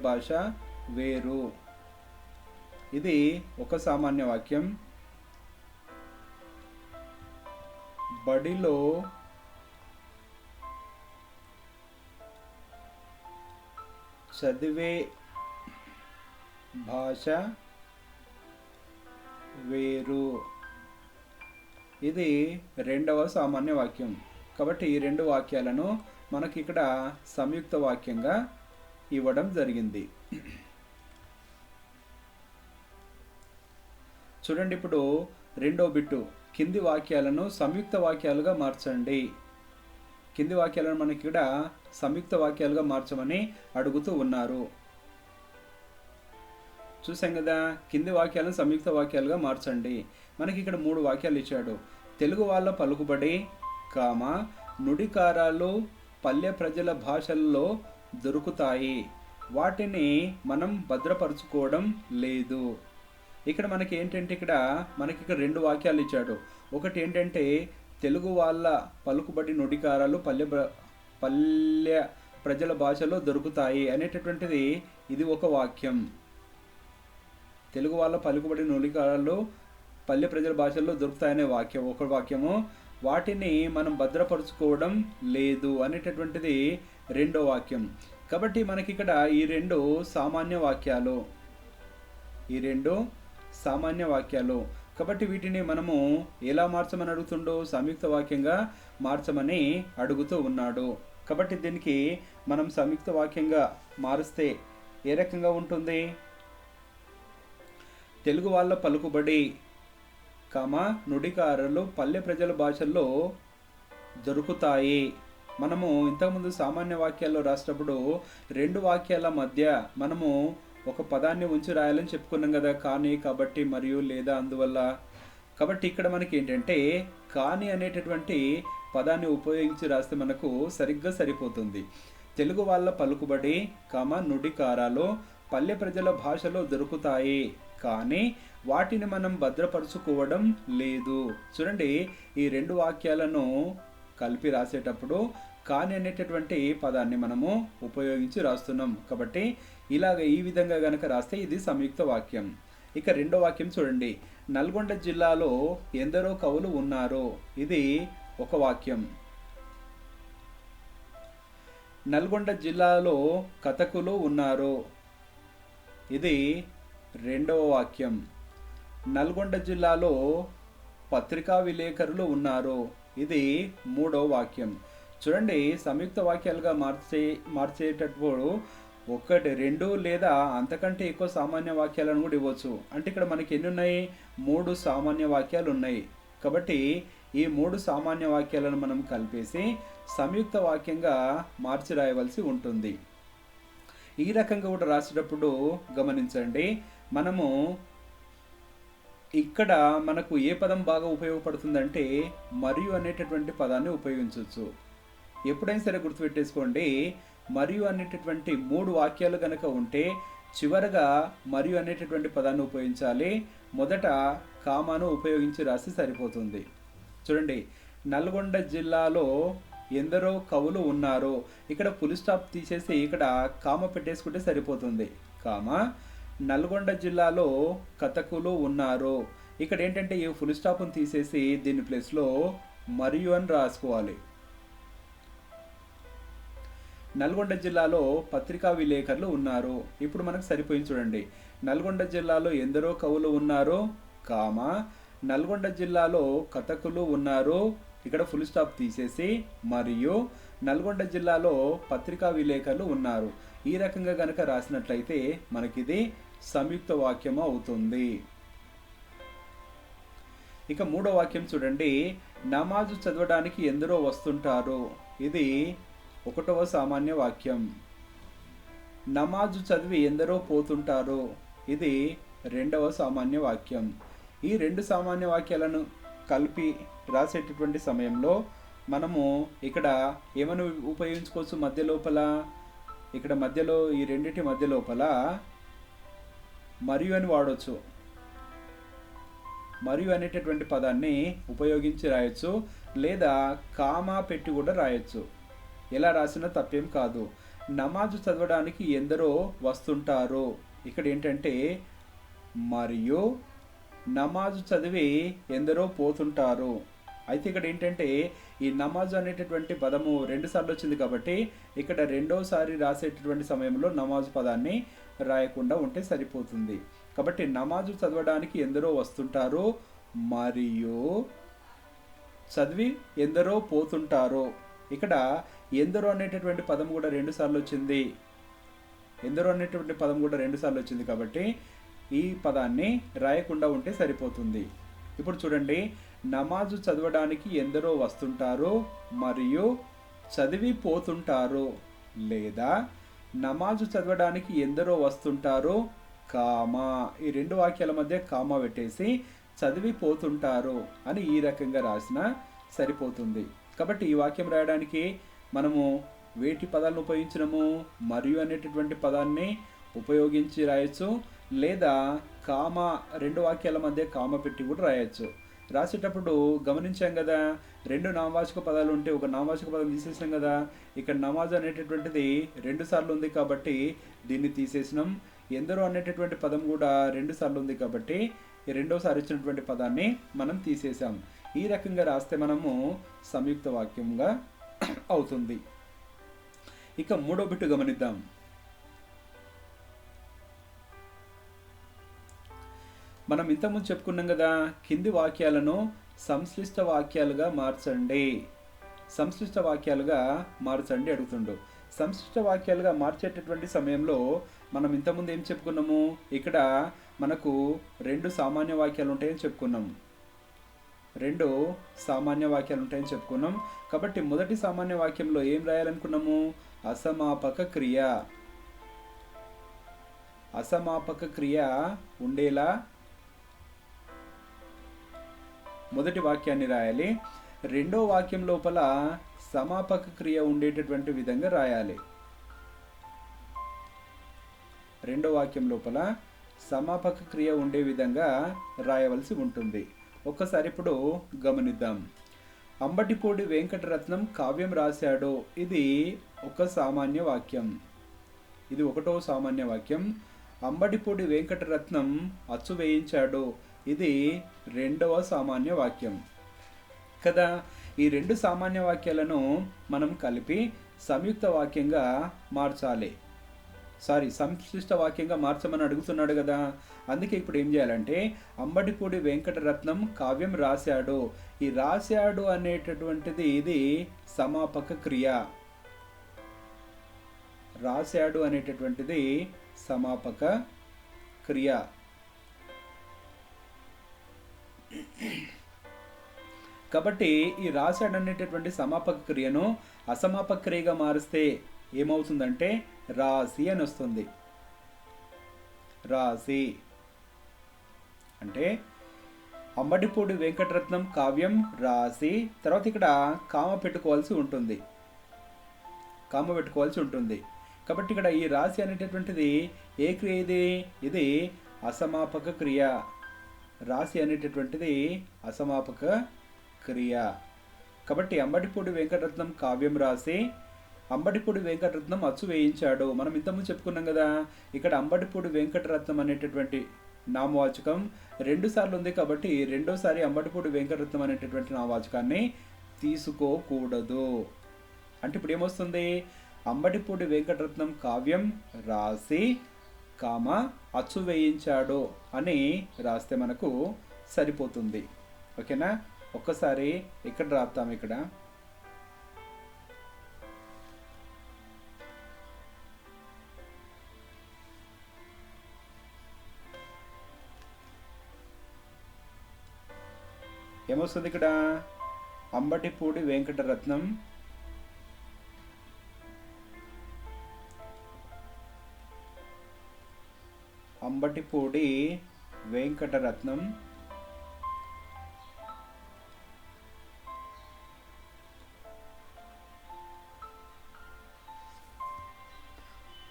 భాష వేరు. ఇది ఒక సామాన్య వాక్యం. బడిలో చదివే భాష వేరు. ఇది రెండవ సామాన్య వాక్యం. కాబట్టి ఈ రెండు వాక్యాలను మనకి ఇక్కడ సంయుక్త వాక్యంగా ఇవ్వడం జరిగింది. చూడండి, ఇప్పుడు రెండో బిట్టు, కింది వాక్యాలను సంయుక్త వాక్యాలుగా మార్చండి. కింది వాక్యాలను మనకి ఇక్కడ సంయుక్త వాక్యాలుగా మార్చమని అడుగుతూ ఉన్నారు. చూసాం కదా, కింది వాక్యాలను సంయుక్త వాక్యాలుగా మార్చండి. మనకి ఇక్కడ మూడు వాక్యాలు ఇచ్చాడు. తెలుగు వాళ్ళ పలుకుబడి నుడికారాలు పల్లె ప్రజల భాషల్లో దొరుకుతాయి, వాటిని మనం భద్రపరచుకోవడం లేదు. ఇక్కడ మనకి ఏంటంటే ఇక్కడ రెండు వాక్యాలు ఇచ్చాడు. ఒకటి ఏంటంటే తెలుగు వాళ్ళ పలుకుబడి నుడికారాలు పల్లె ప్రజల భాషలో దొరుకుతాయి అనేటటువంటిది ఇది ఒక వాక్యం. తెలుగు వాళ్ళ పలుకుబడి నుడికారాలు పల్లె ప్రజల భాషల్లో దొరుకుతాయనే వాక్యం ఒక వాక్యము. వాటిని మనం భద్రపరుచుకోవడం లేదు అనేటటువంటిది రెండో వాక్యం. కాబట్టి మనకి ఇక్కడ ఈ రెండు సామాన్య వాక్యాలు. కాబట్టి వీటిని మనము ఎలా మార్చమని అడుగుతుండో సంయుక్త వాక్యంగా మార్చమని అడుగుతూ ఉన్నాడు. కాబట్టి దీనికి మనం సంయుక్త వాక్యంగా మారిస్తే ఏ రకంగా ఉంటుంది? తెలుగు వాళ్ళ పలుకుబడి నుడికారాలు పల్లె ప్రజల భాషల్లో దొరుకుతాయి. మనము ఇంతకుముందు సామాన్య వాక్యాల్లో రాసేటప్పుడు రెండు వాక్యాల మధ్య మనము ఒక పదాన్ని ఉంచి రాయాలని చెప్పుకున్నాం కదా, కానీ, కాబట్టి, మరియు, లేదా, అందువల్ల. కాబట్టి ఇక్కడ మనకి ఏంటంటే కానీ అనేటటువంటి పదాన్ని ఉపయోగించి రాస్తే మనకు సరిగ్గా సరిపోతుంది. తెలుగు వాళ్ళ పలుకుబడి నుడికారాలు పల్లె ప్రజల భాషలో దొరుకుతాయి, కానీ వాటిని మనం భద్రపరుచుకోవడం లేదు. చూడండి, ఈ రెండు వాక్యాలను కలిపి రాసేటప్పుడు కానీ అనేటటువంటి పదాన్ని మనము ఉపయోగించి రాస్తున్నాం. కాబట్టి ఈ విధంగా గనక రాస్తే ఇది సంయుక్త వాక్యం. ఇక రెండో వాక్యం చూడండి, నల్గొండ జిల్లాలో ఎందరో కవులు ఉన్నారు. ఇది ఒక వాక్యం. నల్గొండ జిల్లాలో కథకులు ఉన్నారు. ఇది రెండవ వాక్యం. నల్గొండ జిల్లాలో పత్రికా విలేకరులు ఉన్నారు. ఇది మూడవ వాక్యం. చూడండి, సంయుక్త వాక్యాలుగా మార్చేటప్పుడు ఒకటి, రెండు లేదా అంతకంటే ఎక్కువ సామాన్య వాక్యాలను కూడా ఇవ్వచ్చు. అంటే ఇక్కడ మనకి ఎన్ని ఉన్నాయి? మూడు సామాన్య వాక్యాలు ఉన్నాయి. కాబట్టి ఈ మూడు సామాన్య వాక్యాలను మనం కలిపేసి సంయుక్త వాక్యంగా మార్చి రాయవలసి ఉంటుంది. ఈ రకంగా కూడా రాసేటప్పుడు గమనించండి, మనము ఇక్కడ మనకు ఏ పదం బాగా ఉపయోగపడుతుందంటే మరియు అనేటటువంటి పదాన్ని ఉపయోగించవచ్చు. ఎప్పుడైనా సరే గుర్తుపెట్టేసుకోండి, మరియు అనేటటువంటి మూడు వాక్యాలు కనుక ఉంటే చివరగా మరియు అనేటటువంటి పదాన్ని ఉపయోగించాలి. మొదట కామాను ఉపయోగించి రాసి సరిపోతుంది. చూడండి, నల్గొండ జిల్లాలో ఎందరో కవులు ఉన్నారు. ఇక్కడ ఫుల్ స్టాప్ తీసేసి ఇక్కడ కామ పెట్టేసుకుంటే సరిపోతుంది. కామ, నల్గొండ జిల్లాలో కథకులు ఉన్నారు. ఇక్కడ ఏంటంటే ఈ ఫుల్ స్టాప్ని తీసేసి దీని ప్లేస్లో మరియు అని రాసుకోవాలి. నల్గొండ జిల్లాలో పత్రికా విలేకరులు ఉన్నారు. ఇప్పుడు మనకు సరిపోయింది. చూడండి, నల్గొండ జిల్లాలో ఎందరో కవులు ఉన్నారు, కామ, నల్గొండ జిల్లాలో కథకులు ఉన్నారు, ఇక్కడ ఫుల్ స్టాప్ తీసేసి మరియు నల్గొండ జిల్లాలో పత్రికా విలేకరులు ఉన్నారు. ఈ రకంగా కనుక రాసినట్లయితే మనకిది సంయుక్త వాక్యం అవుతుంది. ఇక మూడో వాక్యం చూడండి, నమాజు చదవడానికి ఎందరో వస్తుంటారు. ఇది ఒకటవ సామాన్య వాక్యం. నమాజు చదివి ఎందరో పోతుంటారు. ఇది రెండవ సామాన్య వాక్యం. ఈ రెండు సామాన్య వాక్యాలను కలిపి రాసేటటువంటి సమయంలో మనము ఇక్కడ ఏమని ఉపయోగించుకోవచ్చు? మధ్య లోపల, ఇక్కడ మధ్యలో ఈ రెండింటి మధ్య లోపల మరియు అని వాడవచ్చు. మరియు అనేటటువంటి పదాన్ని ఉపయోగించి రాయొచ్చు, లేదా కామా పెట్టి కూడా రాయొచ్చు. ఎలా రాసినా తప్పేం కాదు. నమాజు చదవడానికి ఎందరో వస్తుంటారు. ఇక్కడ ఏంటంటే మరియు నమాజు చదివి ఎందరో పోతుంటారు. అయితే ఇక్కడ ఏంటంటే ఈ నమాజు అనేటటువంటి పదము 2 సార్లు వచ్చింది కాబట్టి ఇక్కడ రెండోసారి రాసేటటువంటి సమయంలో నమాజు పదాన్ని రాయకుండా ఉంటే సరిపోతుంది. కాబట్టి నమాజు చదవడానికి ఎందరో వస్తుంటారు మరియు చదివి ఎందరో పోతుంటారు. ఇక్కడ ఎందరో అనేటటువంటి పదం కూడా 2 సార్లు వచ్చింది. ఎందరో అనేటువంటి పదం కూడా 2 సార్లు వచ్చింది కాబట్టి ఈ పదాన్ని రాయకుండా ఉంటే సరిపోతుంది. ఇప్పుడు చూడండి, నమాజు చదవడానికి ఎందరో వస్తుంటారు మరియు చదివి పోతుంటారు, లేదా నమాజు చదవడానికి ఎందరో వస్తుంటారు కామా, ఈ రెండు వాక్యాల మధ్య కామా పెట్టేసి చదివి పోతుంటారు అని ఈ రకంగా రాసినా సరిపోతుంది. కాబట్టి ఈ వాక్యం రాయడానికి మనము వేటి పదాలను ఉపయోగించినము? మరియు అనేటటువంటి పదాన్ని ఉపయోగించి రాయొచ్చు, లేదా కామ, రెండు వాక్యాల మధ్య కామ పెట్టి కూడా రాయొచ్చు. రాసేటప్పుడు గమనించాం కదా, 2 నామవాచక పదాలు ఉంటే ఒక నామవాచక పదం తీసేసినాం కదా. ఇక్కడ నమాజ్ అనేటటువంటిది 2 సార్లు ఉంది కాబట్టి దీన్ని తీసేసినాం. ఎందరో అనేటటువంటి పదం కూడా 2 సార్లు ఉంది కాబట్టి ఈ రెండోసారి వచ్చినటువంటి పదాన్ని మనం తీసేసాం. ఈ రకంగా రాస్తే మనము సంయుక్త వాక్యంగా అవుతుంది. ఇక మూడో బిట్టు గమనిద్దాం. మనం ఇంతకుముందు చెప్పుకున్నాం కదా, కింది వాక్యాలను సంశ్లిష్ట వాక్యాలుగా మార్చండి. సంశ్లిష్ట వాక్యాలుగా మార్చండి అడుగుతుండు. సంశ్లిష్ట వాక్యాలుగా మార్చేటటువంటి సమయంలో మనం ఇంతకుముందు ఏం చెప్పుకున్నాము? ఇక్కడ మనకు 2 సామాన్య వాక్యాలు ఉంటాయని చెప్పుకున్నాము. 2 సామాన్య వాక్యాలు ఉంటాయని చెప్పుకున్నాం. కాబట్టి మొదటి సామాన్య వాక్యంలో ఏం రాయాలనుకున్నాము? అసమాపక క్రియ. అసమాపక క్రియ ఉండేలా మొదటి వాక్యాన్ని రాయాలి. రెండో వాక్యం లోపల సమాపక క్రియ ఉండేటటువంటి విధంగా రాయాలి. రెండో వాక్యం లోపల సమాపక క్రియ ఉండే విధంగా రాయవలసి ఉంటుంది. ఒక్కసారి ఇప్పుడు గమనిద్దాం. అంబటిపూడి వెంకటరత్నం కావ్యం రాశాడు. ఇది ఒక సామాన్య వాక్యం. ఇది ఒకటో సామాన్య వాక్యం. అంబటిపూడి వెంకటరత్నం అచ్చు వేయించాడు. ఇది రెండవ సామాన్య వాక్యం కదా. ఈ 2 సామాన్య వాక్యాలను మనం కలిపి సంయుక్త వాక్యంగా మార్చాలి. సంశ్లిష్ట వాక్యంగా మార్చమని అడుగుతున్నాడు కదా. అందుకే ఇప్పుడు ఏం చేయాలంటే అంబటిపూడి వెంకటరత్నం కావ్యం రాశాడు. ఈ రాశాడు అనేటటువంటిది ఇది సమాపక క్రియ. రాశాడు అనేటటువంటిది సమాపక క్రియ. కాబట్టి ఈ రాశాడు అనేటటువంటి సమాపక క్రియను అసమాపక క్రియగా మారిస్తే ఏమవుతుందంటే రాసి అని వస్తుంది. రాసి అంటే అంబటిపూడి వెంకటరత్నం కావ్యం రాసి, తర్వాత ఇక్కడ కామ పెట్టుకోవాల్సి ఉంటుంది. కామ పెట్టుకోవాల్సి ఉంటుంది. కాబట్టి ఇక్కడ ఈ రాశి అనేటటువంటిది ఏ క్రియ ఇది? ఇది అసమాపక క్రియ. రాశి అనేటటువంటిది అసమాపక క్రియ. కాబట్టి అంబటిపూడి వెంకటరత్నం కావ్యం రాసి అంబటిపూడి వెంకటరత్నం అచ్చు వేయించాడు. మనం ఇంతకుముందు చెప్పుకున్నాం కదా, ఇక్కడ అంబటిపూడి వెంకటరత్నం అనేటటువంటి నామవాచకం 2 సార్లు ఉంది కాబట్టి రెండోసారి అంబటిపూడి వెంకటరత్నం అనేటటువంటి నామవాచకాన్ని తీసుకోకూడదు. అంటే ఇప్పుడు ఏమొస్తుంది? అంబటిపూడి వెంకటరత్నం కావ్యం రాసి అచ్చు వేయించాడు అని రాస్తే మనకు సరిపోతుంది. ఓకేనా? ఒక్కసారి ఇక్కడ రాస్తాం. ఇక్కడ ఏమొస్తుంది? ఇక్కడ అంబటిపూడి వెంకటరత్నం అంబటిపూడి వెంకటరత్నం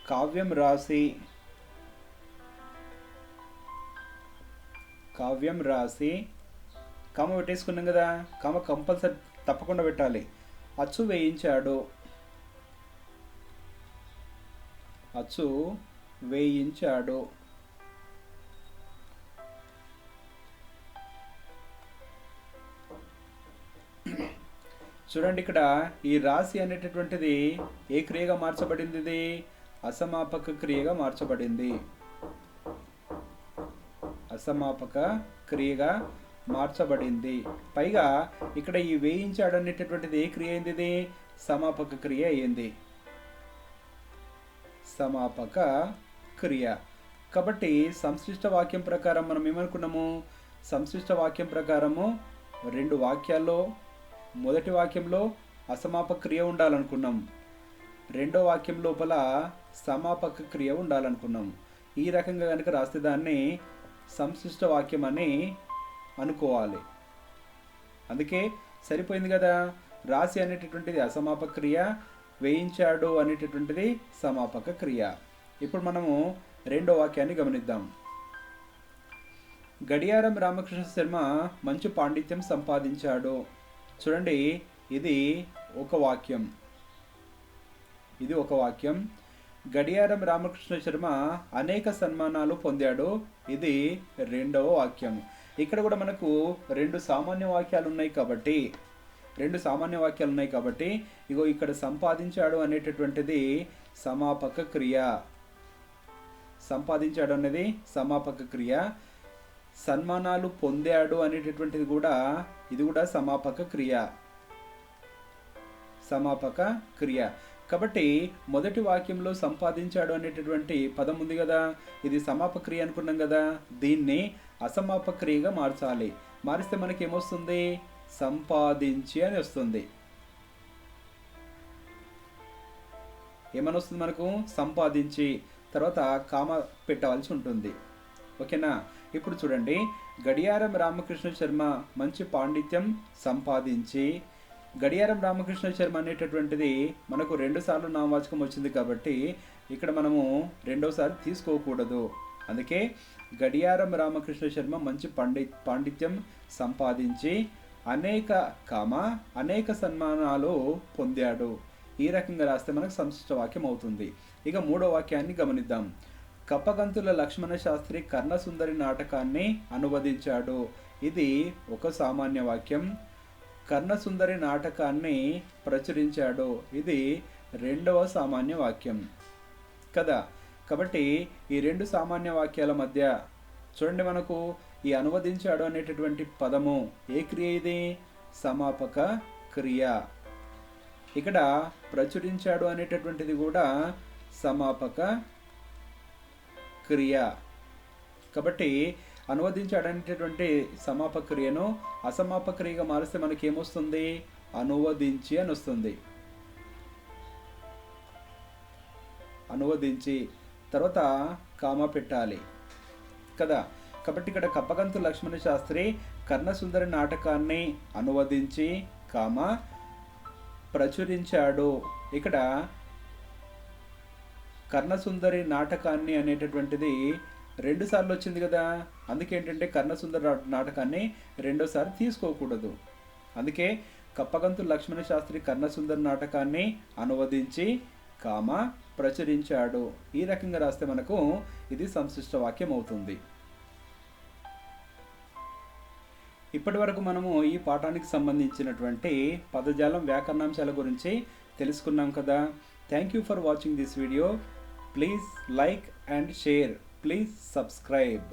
కావ్యం రాసి కామ పెట్టేసుకున్నాం కదా, కామ కంపల్సరీ తప్పకుండా పెట్టాలి. అచ్చు వేయించాడు చూడండి, ఇక్కడ ఈ రాశి అనేటటువంటిది ఏ క్రియగా మార్చబడింది? ఇది అసమాపక క్రియగా మార్చబడింది. పైగా ఇక్కడ ఈ వేయించాడు అనేటటువంటిది ఏ క్రియ అయింది? ఇది సమాపక క్రియ అయింది. కాబట్టి సంశ్లిష్ట వాక్యం ప్రకారం మనం ఏమనుకున్నాము? సంశ్లిష్ట వాక్యం ప్రకారము 2 వాక్యాల్లో మొదటి వాక్యంలో అసమాపక క్రియ ఉండాలనుకున్నాం, రెండో వాక్యం లోపల సమాపక క్రియ ఉండాలనుకున్నాం. ఈ రకంగా కనుక రాస్తే దాన్ని సంశ్లిష్ట వాక్యం అని అనుకోవాలి. అందుకే సరిపోయింది కదా. రాశి అనేటటువంటిది అసమాపక క్రియ, వేయించాడు అనేటటువంటిది సమాపక క్రియ. ఇప్పుడు మనము రెండో వాక్యాన్ని గమనిద్దాం. గడియారం రామకృష్ణ శర్మ మంచి పాండిత్యం సంపాదించాడు. చూడండి, ఇది ఒక వాక్యం. గడియారం రామకృష్ణ శర్మ అనేక సన్మానాలు పొందాడు. ఇది రెండవ వాక్యం. ఇక్కడ కూడా మనకు 2 సామాన్య వాక్యాలు ఉన్నాయి కాబట్టి ఇగో ఇక్కడ సంపాదించాడు అనేటటువంటిది సమాపక క్రియ. సన్మానాలు పొందాడు అనేటటువంటిది కూడా ఇది కూడా సమాపక క్రియ. కాబట్టి మొదటి వాక్యంలో సంపాదించాడు అనేటటువంటి పదం ఉంది కదా, ఇది సమాపక క్రియ అనుకున్నాం కదా, దీన్ని అసమాపక క్రియగా మార్చాలి. మారిస్తే మనకి ఏమొస్తుంది? సంపాదించి అని వస్తుంది. ఏమని వస్తుంది మనకు? సంపాదించి, తర్వాత కామ పెట్టవలసి ఉంటుంది. ఓకేనా? ఇప్పుడు చూడండి, గడియారం రామకృష్ణ శర్మ మంచి పాండిత్యం సంపాదించి. గడియారం రామకృష్ణ శర్మ అనేటటువంటిది మనకు 2 సార్లు నామవాచకం వచ్చింది కాబట్టి ఇక్కడ మనము రెండోసారి తీసుకోకూడదు. అందుకే గడియారం రామకృష్ణ శర్మ మంచి పాండిత్యం సంపాదించి అనేక సన్మానాలు పొందాడు. ఈ రకంగా రాస్తే మనకు సంశ్లిష్ట వాక్యం అవుతుంది. ఇక మూడో వాక్యాన్ని గమనిద్దాం. కప్పగంతుల లక్ష్మణ శాస్త్రి కర్ణసుందరి నాటకాన్ని అనువదించాడు. ఇది ఒక సామాన్య వాక్యం. కర్ణసుందరి నాటకాన్ని ప్రచురించాడు. ఇది రెండవ సామాన్య వాక్యం కదా. కాబట్టి ఈ 2 సామాన్య వాక్యాల మధ్య చూడండి, మనకు ఈ అనువదించాడు అనేటటువంటి పదము ఏ క్రియ? ఇది సమాపక క్రియ. ఇక్కడ ప్రచురించాడు అనేటటువంటిది కూడా సమాపక క్రియ. కాబట్టి అనువదించాడు అనేటటువంటి సమాపక క్రియను అసమాపక క్రియగా మారిస్తే మనకి ఏమొస్తుంది? అనువదించి అని వస్తుంది. అనువదించి తర్వాత కామ పెట్టాలి కదా. కాబట్టి ఇక్కడ కప్పగంతు లక్ష్మణ శాస్త్రి కర్ణసుందరి నాటకాన్ని అనువదించి ప్రచురించాడు. ఇక్కడ కర్ణసుందరి నాటకాన్ని అనేటటువంటిది రెండుసార్లు వచ్చింది కదా. అందుకేంటంటే కర్ణసుందరి నాటకాన్ని రెండోసారి తీసుకోకూడదు. అందుకే కప్పగంతు లక్ష్మణ శాస్త్రి కర్ణసుందరి నాటకాన్ని అనువదించి ప్రచురించాడు. ఈ రకంగా రాస్తే మనకు ఇది సంశిష్ట వాక్యం అవుతుంది. ఇప్పటి వరకు మనము ఈ పాఠానికి సంబంధించినటువంటి పదజాలం వ్యాకరణాంశాల గురించి తెలుసుకున్నాం కదా. Thank you for watching this video. Please like and share. Please subscribe.